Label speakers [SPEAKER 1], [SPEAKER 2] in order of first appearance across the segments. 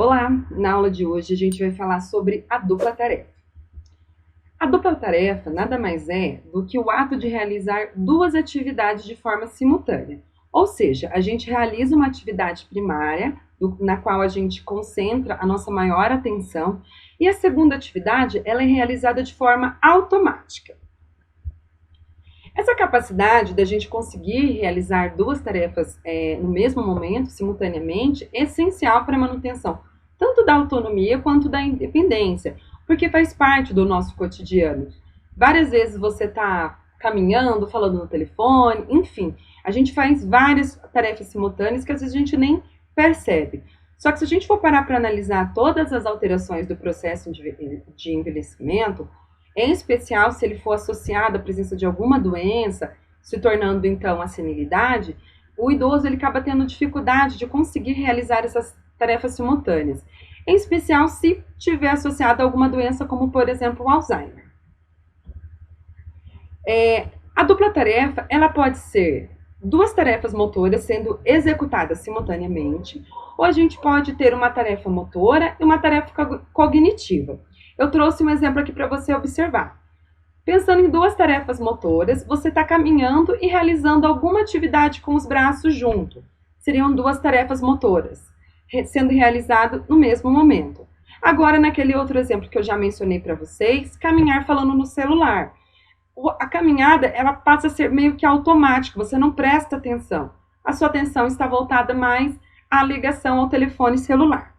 [SPEAKER 1] Olá! Na aula de hoje a gente vai falar sobre a dupla tarefa. A dupla tarefa nada mais é do que o ato de realizar duas atividades de forma simultânea. Ou seja, a gente realiza uma atividade primária, na qual a gente concentra a nossa maior atenção, e a segunda atividade ela é realizada de forma automática. Essa capacidade da gente conseguir realizar duas tarefas no mesmo momento, simultaneamente, é essencial para a manutenção tanto da autonomia quanto da independência, porque faz parte do nosso cotidiano. Várias vezes você está caminhando, falando no telefone, enfim, a gente faz várias tarefas simultâneas que às vezes a gente nem percebe. Só que se a gente for parar para analisar todas as alterações do processo de envelhecimento, em especial se ele for associado à presença de alguma doença, se tornando então a senilidade, o idoso ele acaba tendo dificuldade de conseguir realizar essas tarefas simultâneas, em especial se tiver associado a alguma doença como, por exemplo, o Alzheimer. A dupla tarefa ela pode ser duas tarefas motoras sendo executadas simultaneamente, ou a gente pode ter uma tarefa motora e uma tarefa cognitiva. Eu trouxe um exemplo aqui para você observar. Pensando em duas tarefas motoras, você está caminhando e realizando alguma atividade com os braços junto. Seriam duas tarefas motoras, sendo realizado no mesmo momento. Agora, naquele outro exemplo que eu já mencionei para vocês, caminhar falando no celular. A caminhada, ela passa a ser meio que automática, você não presta atenção. A sua atenção está voltada mais à ligação ao telefone celular.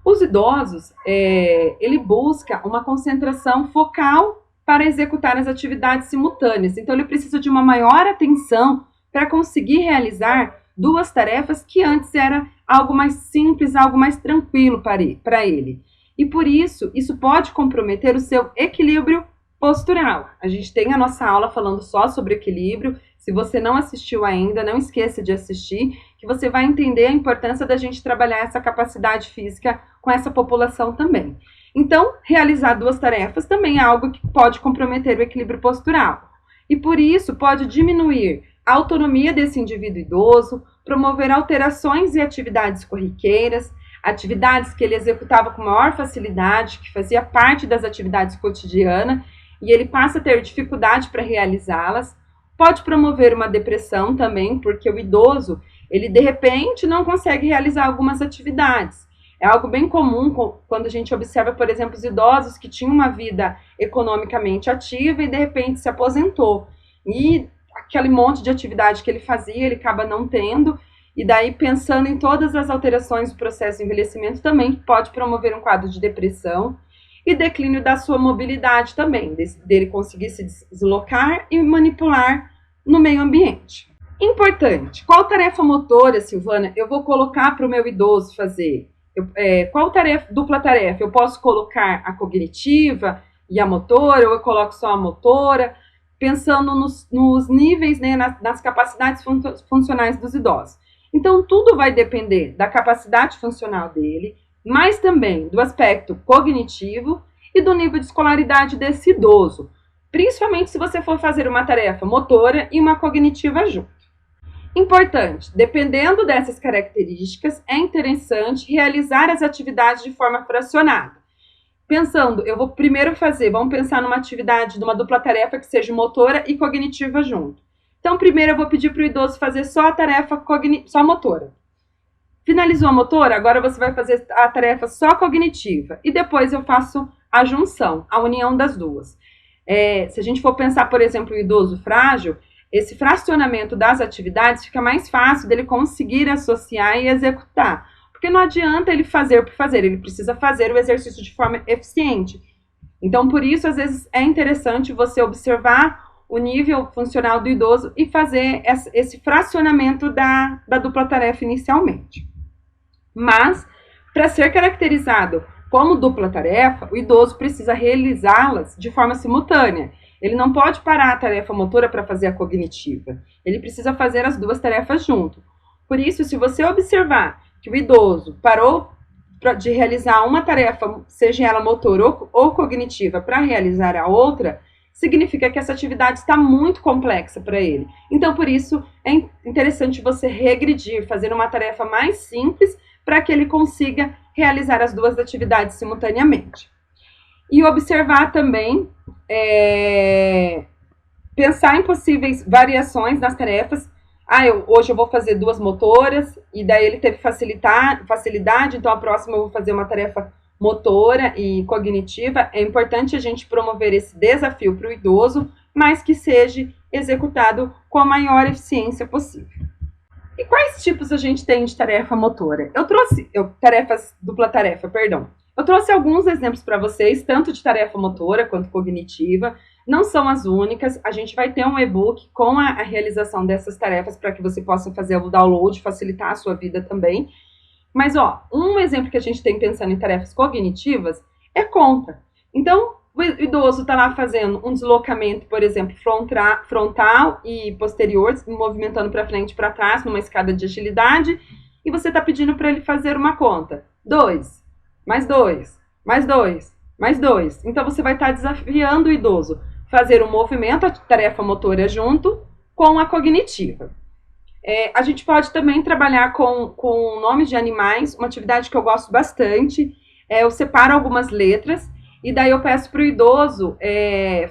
[SPEAKER 1] Os idosos, ele busca uma concentração focal para executar as atividades simultâneas. Então, ele precisa de uma maior atenção para conseguir realizar duas tarefas que antes era algo mais simples, algo mais tranquilo para ele. E por isso, isso pode comprometer o seu equilíbrio postural. A gente tem a nossa aula falando só sobre equilíbrio. Se você não assistiu ainda, não esqueça de assistir, que você vai entender a importância da gente trabalhar essa capacidade física com essa população também. Então, realizar duas tarefas também é algo que pode comprometer o equilíbrio postural. E por isso, pode diminuir a autonomia desse indivíduo idoso, promover alterações e atividades corriqueiras, atividades que ele executava com maior facilidade, que fazia parte das atividades cotidianas, e ele passa a ter dificuldade para realizá-las. Pode promover uma depressão também, porque o idoso, ele de repente não consegue realizar algumas atividades. É algo bem comum quando a gente observa, por exemplo, os idosos que tinham uma vida economicamente ativa e de repente se aposentou. E aquele monte de atividade que ele fazia, ele acaba não tendo, e daí pensando em todas as alterações do processo de envelhecimento também pode promover um quadro de depressão e declínio da sua mobilidade também, dele conseguir se deslocar e manipular no meio ambiente. Importante, qual tarefa motora, Silvana, eu vou colocar para o meu idoso fazer? Qual dupla tarefa? Eu posso colocar a cognitiva e a motora, ou eu coloco só a motora, pensando nos níveis, né, nas capacidades funcionais dos idosos. Então, tudo vai depender da capacidade funcional dele, mas também do aspecto cognitivo e do nível de escolaridade desse idoso, principalmente se você for fazer uma tarefa motora e uma cognitiva junto. Importante, dependendo dessas características, é interessante realizar as atividades de forma fracionada. Pensando, eu vou primeiro vamos pensar numa atividade, numa dupla tarefa que seja motora e cognitiva junto. Então, primeiro eu vou pedir para o idoso fazer só a tarefa só motora. Finalizou a motora, agora você vai fazer a tarefa só cognitiva. E depois eu faço a junção, a união das duas. Se a gente for pensar, por exemplo, o idoso frágil, esse fracionamento das atividades fica mais fácil dele conseguir associar e executar. Porque não adianta ele fazer por fazer, ele precisa fazer o exercício de forma eficiente. Então, por isso, às vezes, é interessante você observar o nível funcional do idoso e fazer esse fracionamento da dupla tarefa inicialmente. Mas, para ser caracterizado como dupla tarefa, o idoso precisa realizá-las de forma simultânea. Ele não pode parar a tarefa motora para fazer a cognitiva. Ele precisa fazer as duas tarefas junto. Por isso, se você observar que o idoso parou de realizar uma tarefa, seja ela motora ou cognitiva, para realizar a outra, significa que essa atividade está muito complexa para ele. Então, por isso, é interessante você regredir, fazer uma tarefa mais simples, para que ele consiga realizar as duas atividades simultaneamente. E observar também, pensar em possíveis variações nas tarefas. Hoje eu vou fazer duas motoras, e daí ele teve facilidade, então a próxima eu vou fazer uma tarefa motora e cognitiva. É importante a gente promover esse desafio para o idoso, mas que seja executado com a maior eficiência possível. E quais tipos a gente tem de tarefa motora? Dupla tarefa, perdão. Eu trouxe alguns exemplos para vocês, tanto de tarefa motora quanto cognitiva. Não são as únicas, a gente vai ter um e-book com a realização dessas tarefas para que você possa fazer o download, facilitar a sua vida também. Mas, um exemplo que a gente tem pensando em tarefas cognitivas é conta. Então, o idoso está lá fazendo um deslocamento, por exemplo, frontal e posterior, movimentando para frente e para trás, numa escada de agilidade, e você está pedindo para ele fazer uma conta. 2, mais 2, mais 2, mais 2. Então, você vai estar desafiando o idoso fazer um movimento, a tarefa motora junto com a cognitiva. A gente pode também trabalhar com nomes de animais, uma atividade que eu gosto bastante. Eu separo algumas letras e daí eu peço para o idoso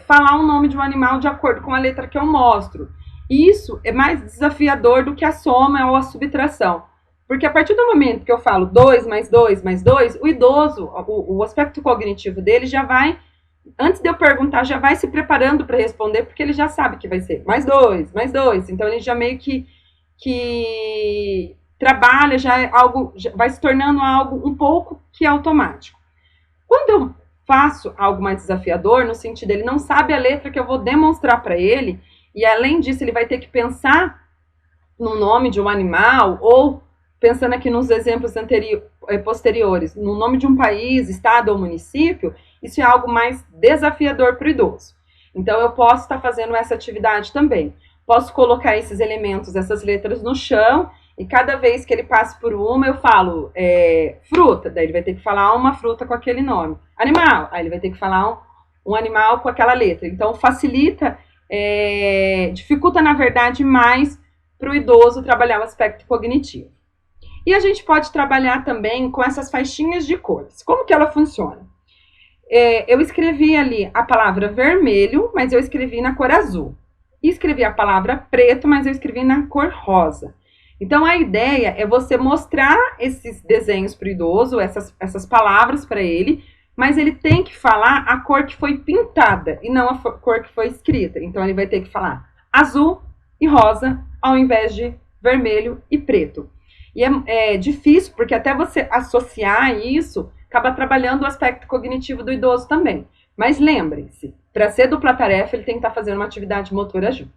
[SPEAKER 1] falar o nome de um animal de acordo com a letra que eu mostro. Isso é mais desafiador do que a soma ou a subtração. Porque a partir do momento que eu falo 2 mais 2 mais 2, o idoso, o aspecto cognitivo dele já vai, antes de eu perguntar, já vai se preparando para responder, porque ele já sabe que vai ser mais 2, mais 2. Então ele já meio que trabalha, vai se tornando algo um pouco que automático. Quando eu faço algo mais desafiador, no sentido ele não sabe a letra que eu vou demonstrar para ele, e além disso ele vai ter que pensar no nome de um animal, ou pensando aqui nos exemplos posteriores, no nome de um país, estado ou município, isso é algo mais desafiador para o idoso. Então eu posso estar fazendo essa atividade também. Posso colocar esses elementos, essas letras no chão, e cada vez que ele passa por uma, eu falo fruta, daí ele vai ter que falar uma fruta com aquele nome. Animal, aí ele vai ter que falar um animal com aquela letra. Então, facilita, dificulta, na verdade, mais para o idoso trabalhar o aspecto cognitivo. E a gente pode trabalhar também com essas faixinhas de cores. Como que ela funciona? Eu escrevi ali a palavra vermelho, mas eu escrevi na cor azul. E escrevi a palavra preto, mas eu escrevi na cor rosa. Então, a ideia é você mostrar esses desenhos para o idoso, essas palavras para ele, mas ele tem que falar a cor que foi pintada e não a cor que foi escrita. Então, ele vai ter que falar azul e rosa, ao invés de vermelho e preto. E é difícil, porque até você associar isso, acaba trabalhando o aspecto cognitivo do idoso também. Mas lembre-se, para ser dupla tarefa, ele tem que estar fazendo uma atividade motora junto.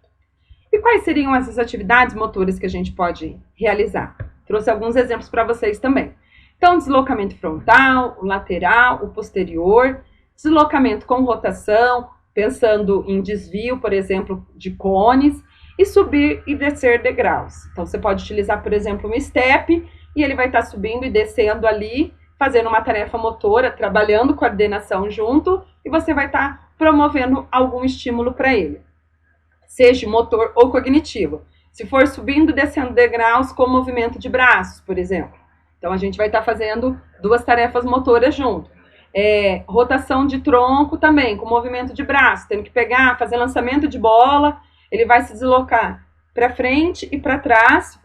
[SPEAKER 1] E quais seriam essas atividades motoras que a gente pode realizar? Trouxe alguns exemplos para vocês também. Então, deslocamento frontal, o lateral, o posterior, deslocamento com rotação, pensando em desvio, por exemplo, de cones, e subir e descer degraus. Então, você pode utilizar, por exemplo, um step, e ele vai estar subindo e descendo ali, fazendo uma tarefa motora, trabalhando coordenação junto, e você vai estar promovendo algum estímulo para ele, seja motor ou cognitivo. Se for subindo e descendo degraus com movimento de braços, por exemplo. Então, a gente vai estar fazendo duas tarefas motoras junto. Rotação de tronco também, com movimento de braço, tendo que pegar, fazer lançamento de bola, ele vai se deslocar para frente e para trás,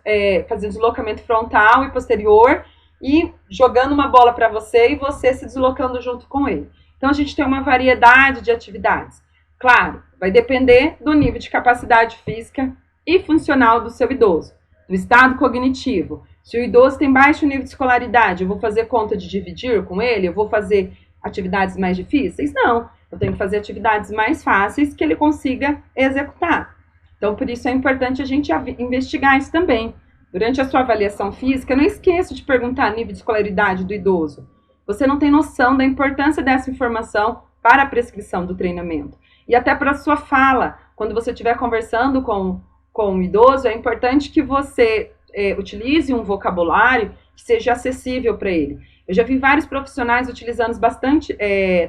[SPEAKER 1] fazer deslocamento frontal e posterior, e jogando uma bola para você e você se deslocando junto com ele. Então, a gente tem uma variedade de atividades. Claro, vai depender do nível de capacidade física e funcional do seu idoso, do estado cognitivo. Se o idoso tem baixo nível de escolaridade, eu vou fazer conta de dividir com ele? Eu vou fazer atividades mais difíceis? Não, eu tenho que fazer atividades mais fáceis que ele consiga executar. Então, por isso é importante a gente investigar isso também. Durante a sua avaliação física, não esqueça de perguntar o nível de escolaridade do idoso. Você não tem noção da importância dessa informação para a prescrição do treinamento. E até para a sua fala, quando você estiver conversando com o idoso, é importante que você utilize um vocabulário que seja acessível para ele. Eu já vi vários profissionais utilizando bastante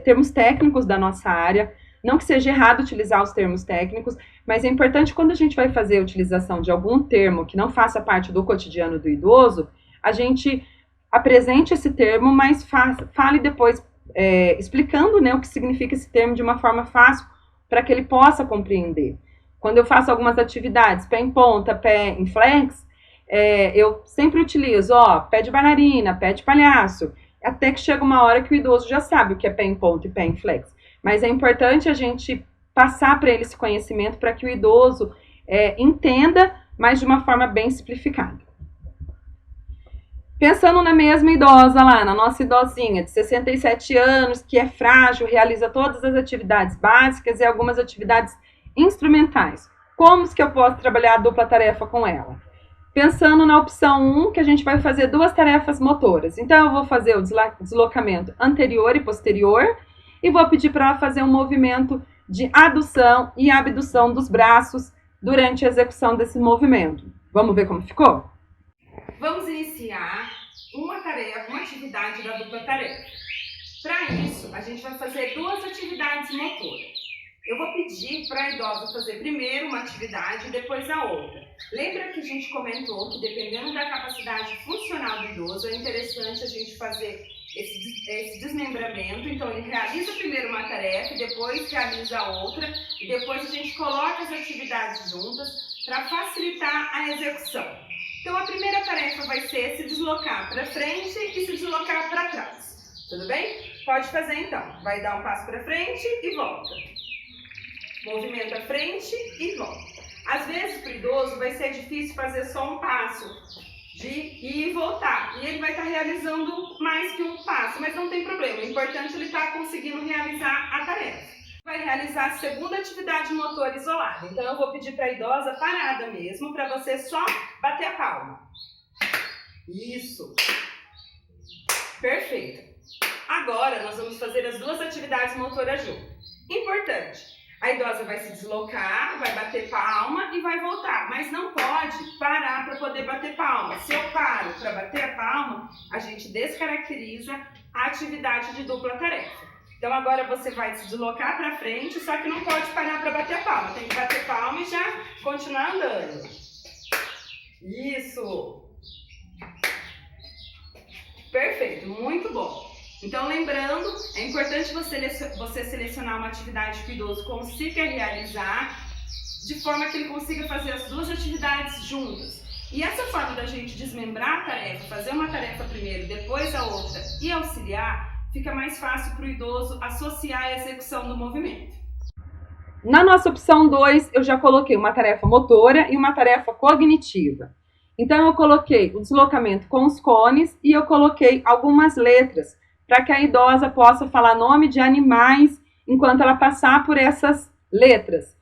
[SPEAKER 1] termos técnicos da nossa área. Não que seja errado utilizar os termos técnicos, mas é importante quando a gente vai fazer a utilização de algum termo que não faça parte do cotidiano do idoso, a gente apresente esse termo, mas fale depois, explicando, né, o que significa esse termo de uma forma fácil, para que ele possa compreender. Quando eu faço algumas atividades, pé em ponta, pé em flex, eu sempre utilizo, pé de bailarina, pé de palhaço, até que chega uma hora que o idoso já sabe o que é pé em ponta e pé em flex. Mas é importante a gente passar para ele esse conhecimento para que o idoso entenda, mas de uma forma bem simplificada. Pensando na mesma idosa lá, na nossa idosinha de 67 anos, que é frágil, realiza todas as atividades básicas e algumas atividades instrumentais. Como que eu posso trabalhar a dupla tarefa com ela? Pensando na opção 1, que a gente vai fazer duas tarefas motoras. Então, eu vou fazer o deslocamento anterior e posterior e vou pedir para ela fazer um movimento de adução e abdução dos braços durante a execução desse movimento. Vamos ver como ficou? Vamos iniciar uma tarefa, uma atividade da dupla tarefa. Para isso, a gente vai fazer duas atividades motoras. Eu vou pedir para a idosa fazer primeiro uma atividade e depois a outra. Lembra que a gente comentou que dependendo da capacidade funcional do idoso, é interessante a gente fazer esse desmembramento. Então, ele realiza primeiro uma tarefa, depois realiza a outra, e depois a gente coloca as atividades juntas para facilitar a execução. Então, a primeira tarefa vai ser se deslocar para frente e se deslocar para trás. Tudo bem? Pode fazer então. Vai dar um passo para frente e volta. Movimenta frente e volta. Às vezes, para o idoso, vai ser difícil fazer só um passo de ir e voltar. E ele vai estar realizando mais que um passo, mas não tem problema. O importante é ele estar conseguindo realizar a tarefa. Vai realizar a segunda atividade motora isolada. Então, eu vou pedir para a idosa parada mesmo, para você só bater a palma. Isso. Perfeito. Agora, nós vamos fazer as duas atividades motoras juntas. Importante, a idosa vai se deslocar, vai bater palma e vai voltar. Mas não pode parar para poder bater palma. Se eu paro para bater a palma, a gente descaracteriza a atividade de dupla tarefa. Então, agora você vai se deslocar para frente, só que não pode parar para bater a palma. Tem que bater palma e já continuar andando. Isso! Perfeito, muito bom. Então, lembrando, é importante você selecionar uma atividade que o idoso consiga realizar, de forma que ele consiga fazer as duas atividades juntas. E essa forma da gente desmembrar a tarefa, fazer uma tarefa primeiro, depois a outra e auxiliar, fica mais fácil para o idoso associar a execução do movimento. Na nossa opção 2, eu já coloquei uma tarefa motora e uma tarefa cognitiva. Então, eu coloquei o deslocamento com os cones e eu coloquei algumas letras para que a idosa possa falar nome de animais enquanto ela passar por essas letras.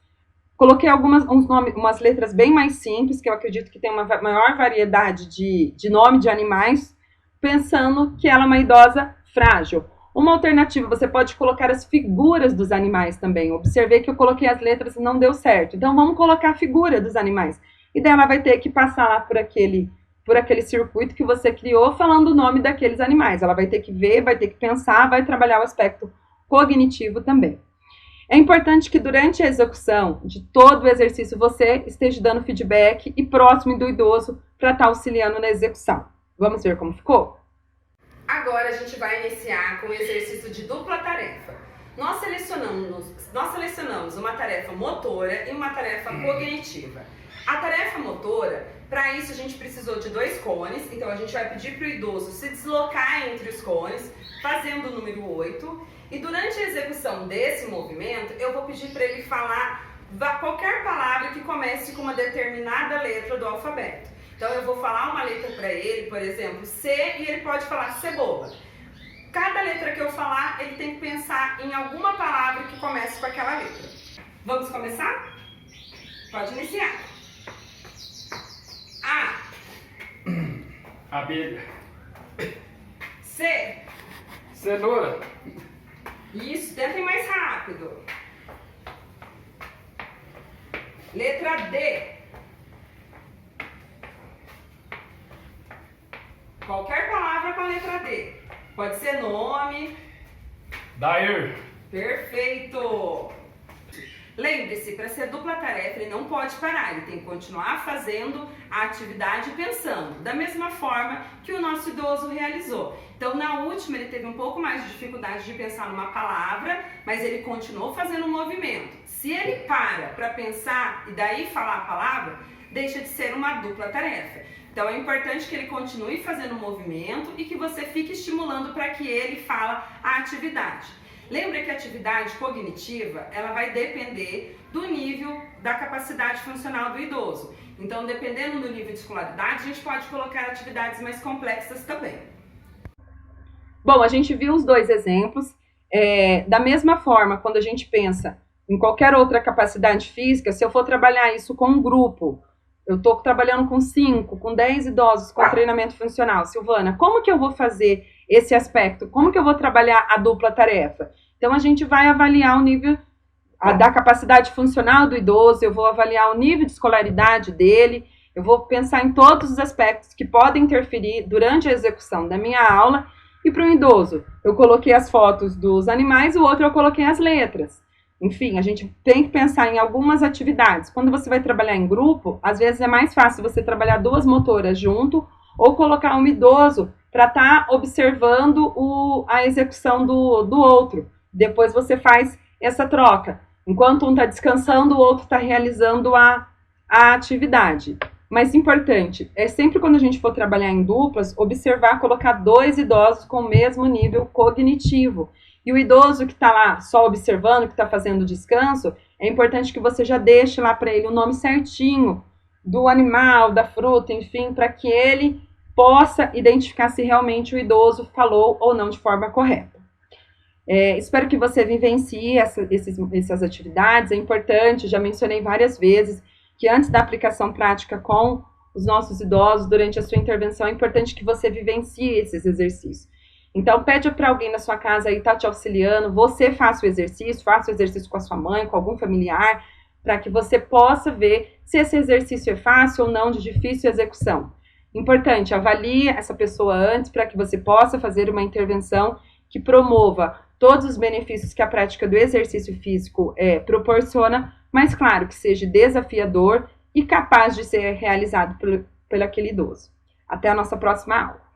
[SPEAKER 1] Coloquei umas letras bem mais simples, que eu acredito que tem uma maior variedade de nome de animais, pensando que ela é uma idosa frágil. Uma alternativa, você pode colocar as figuras dos animais também. Observei que eu coloquei as letras e não deu certo. Então, vamos colocar a figura dos animais. E daí ela vai ter que passar lá por aquele circuito que você criou, falando o nome daqueles animais. Ela vai ter que ver, vai ter que pensar, vai trabalhar o aspecto cognitivo também. É importante que durante a execução de todo o exercício você esteja dando feedback e próximo do idoso para estar auxiliando na execução. Vamos ver como ficou? Agora a gente vai iniciar com o exercício de dupla tarefa. Nós selecionamos uma tarefa motora e uma tarefa cognitiva. A tarefa motora, para isso a gente precisou de 2 cones, então a gente vai pedir para o idoso se deslocar entre os cones, fazendo o número 8. E durante a execução desse movimento, eu vou pedir para ele falar qualquer palavra que comece com uma determinada letra do alfabeto. Então eu vou falar uma letra para ele, por exemplo, C, e ele pode falar cebola. Cada letra que eu falar, ele tem que pensar em alguma palavra que comece com aquela letra. Vamos começar? Pode iniciar. A.
[SPEAKER 2] Abelha.
[SPEAKER 1] C.
[SPEAKER 2] Cenoura.
[SPEAKER 1] Isso, tentem mais rápido. Letra D. Qualquer palavra com a letra D. Pode ser nome.
[SPEAKER 2] Dair.
[SPEAKER 1] Perfeito. Lembre-se, para ser dupla tarefa, ele não pode parar, ele tem que continuar fazendo a atividade e pensando, da mesma forma que o nosso idoso realizou. Então, na última, ele teve um pouco mais de dificuldade de pensar numa palavra, mas ele continuou fazendo o movimento. Se ele para pensar e daí falar a palavra, deixa de ser uma dupla tarefa. Então, é importante que ele continue fazendo o movimento e que você fique estimulando para que ele fale a atividade. Lembra que a atividade cognitiva, ela vai depender do nível da capacidade funcional do idoso. Então, dependendo do nível de escolaridade, a gente pode colocar atividades mais complexas também. Bom, a gente viu os dois exemplos. Da mesma forma, quando a gente pensa em qualquer outra capacidade física, se eu for trabalhar isso com um grupo, eu estou trabalhando com 5, com 10 idosos com treinamento funcional. Silvana, como que eu vou fazer esse aspecto? Como que eu vou trabalhar a dupla tarefa? Então, a gente vai avaliar o nível da capacidade funcional do idoso, eu vou avaliar o nível de escolaridade dele, eu vou pensar em todos os aspectos que podem interferir durante a execução da minha aula. E para o idoso, eu coloquei as fotos dos animais, o outro eu coloquei as letras. Enfim, a gente tem que pensar em algumas atividades. Quando você vai trabalhar em grupo, às vezes é mais fácil você trabalhar duas motoras junto ou colocar um idoso para estar observando a execução do outro. Depois você faz essa troca. Enquanto um está descansando, o outro está realizando a atividade. Mas importante, é sempre quando a gente for trabalhar em duplas, observar colocar 2 idosos com o mesmo nível cognitivo. E o idoso que está lá só observando, que está fazendo descanso, é importante que você já deixe lá para ele o nome certinho do animal, da fruta, enfim, para que ele possa identificar se realmente o idoso falou ou não de forma correta. Espero que você vivencie essas atividades. É importante, já mencionei várias vezes, que antes da aplicação prática com os nossos idosos, durante a sua intervenção, é importante que você vivencie esses exercícios. Então, pede para alguém na sua casa aí estar te auxiliando, você faça o exercício com a sua mãe, com algum familiar, para que você possa ver se esse exercício é fácil ou não, de difícil execução. Importante, avalie essa pessoa antes para que você possa fazer uma intervenção que promova todos os benefícios que a prática do exercício físico proporciona, mas claro, que seja desafiador e capaz de ser realizado por aquele idoso. Até a nossa próxima aula.